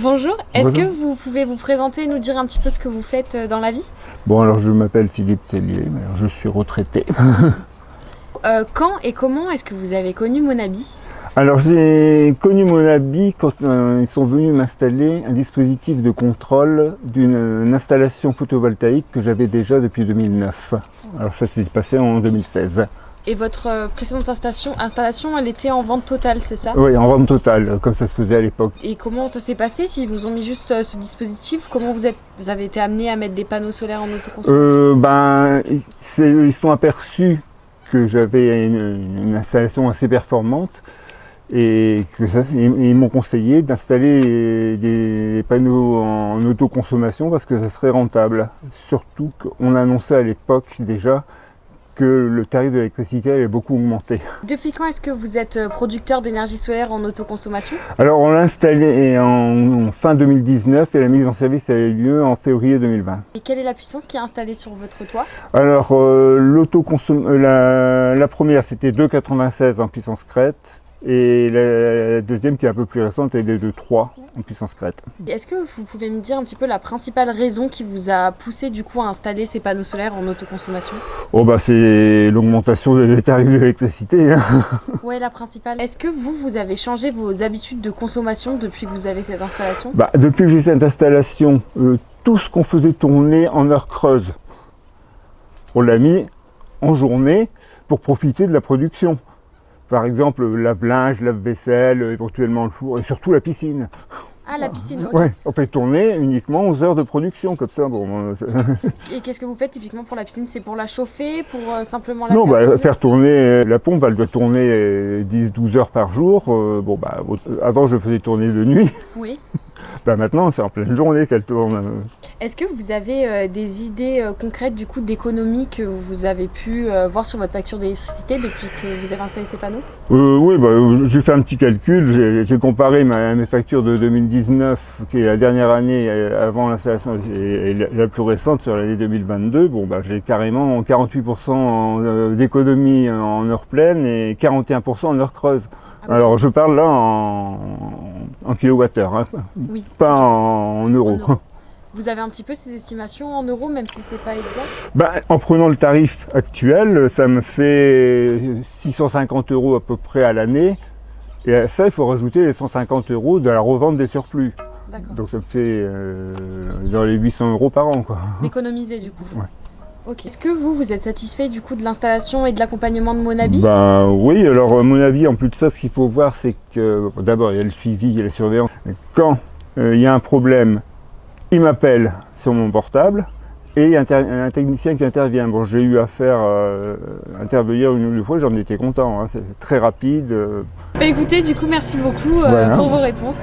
Bonjour, est-ce que Bonjour. vous pouvez vous présenter et nous dire un petit peu ce que vous faites dans la vie? Bon, alors je m'appelle Philippe Tellier, mais alors, je suis retraité. Quand et comment est-ce que vous avez connu Monabi? Alors j'ai connu Monabi quand ils sont venus m'installer un dispositif de contrôle d'une installation photovoltaïque que j'avais déjà depuis 2009. Alors ça s'est passé en 2016. Et votre précédente installation, elle était en vente totale, c'est ça? Oui, en vente totale, comme ça se faisait à l'époque. Et comment ça s'est passé? S'ils vous ont mis juste ce dispositif, comment vous avez été amené à mettre des panneaux solaires en autoconsommation? Ils sont aperçus que j'avais une installation assez performante et ils m'ont conseillé d'installer des panneaux en autoconsommation parce que ça serait rentable. Surtout qu'on annonçait à l'époque déjà que le tarif de l'électricité allait beaucoup augmenter. Depuis quand est-ce que vous êtes producteur d'énergie solaire en autoconsommation? Alors on l'a installé en fin 2019 et la mise en service a eu lieu en février 2020. Et quelle est la puissance qui est installée sur votre toit? Alors la première c'était 2,96 en puissance crête et la deuxième qui est un peu plus récente elle est de 3 en puissance crête. Est-ce que vous pouvez me dire un petit peu la principale raison qui vous a poussé du coup à installer ces panneaux solaires en autoconsommation? Oh bah c'est l'augmentation des tarifs de l'électricité. Hein. Ouais, la principale. Est-ce que vous avez changé vos habitudes de consommation depuis que vous avez cette installation? Bah, depuis que j'ai cette installation, tout ce qu'on faisait tourner en heure creuse, on l'a mis en journée pour profiter de la production. Par exemple, lave-linge, lave-vaisselle, éventuellement le four et surtout la piscine. Ah, la piscine, ok. Ouais, on fait tourner uniquement aux heures de production, comme ça. Bon, Et qu'est-ce que vous faites typiquement pour la piscine? C'est pour la chauffer, pour simplement la non, faire tourner? faire tourner la pompe, elle doit tourner 10-12 heures par jour. Avant, je faisais tourner de nuit. Oui. Maintenant, c'est en pleine journée qu'elle tourne. Est-ce que vous avez des idées concrètes du coup d'économie que vous avez pu voir sur votre facture d'électricité depuis que vous avez installé ces panneaux? Oui, j'ai fait un petit calcul, j'ai comparé mes factures de 2019, qui est la dernière année avant l'installation, et la plus récente sur l'année 2022. J'ai carrément 48% d'économie en heure pleine et 41% en heure creuse. Ah, oui. Alors je parle là en kilowattheure, hein, Oui. pas en euros. En euros. Vous avez un petit peu ces estimations en euros, même si c'est pas exact? En prenant le tarif actuel, ça me fait 650 € à peu près à l'année. Et à ça, il faut rajouter les 150 € de la revente des surplus. D'accord. Donc ça me fait dans les 800 € par an, quoi. D'économiser du coup. Ouais. Ok. Est-ce que vous êtes satisfait du coup de l'installation et de l'accompagnement de Monabi? Oui, alors à mon avis, en plus de ça, ce qu'il faut voir, c'est que d'abord, il y a le suivi, il y a la surveillance. Quand il y a un problème, il m'appelle sur mon portable et il y a un technicien qui intervient. Bon, j'ai eu à faire intervenir une ou deux fois, j'en étais content, hein. C'est très rapide. Bah écoutez, du coup, merci beaucoup Voilà. pour vos réponses.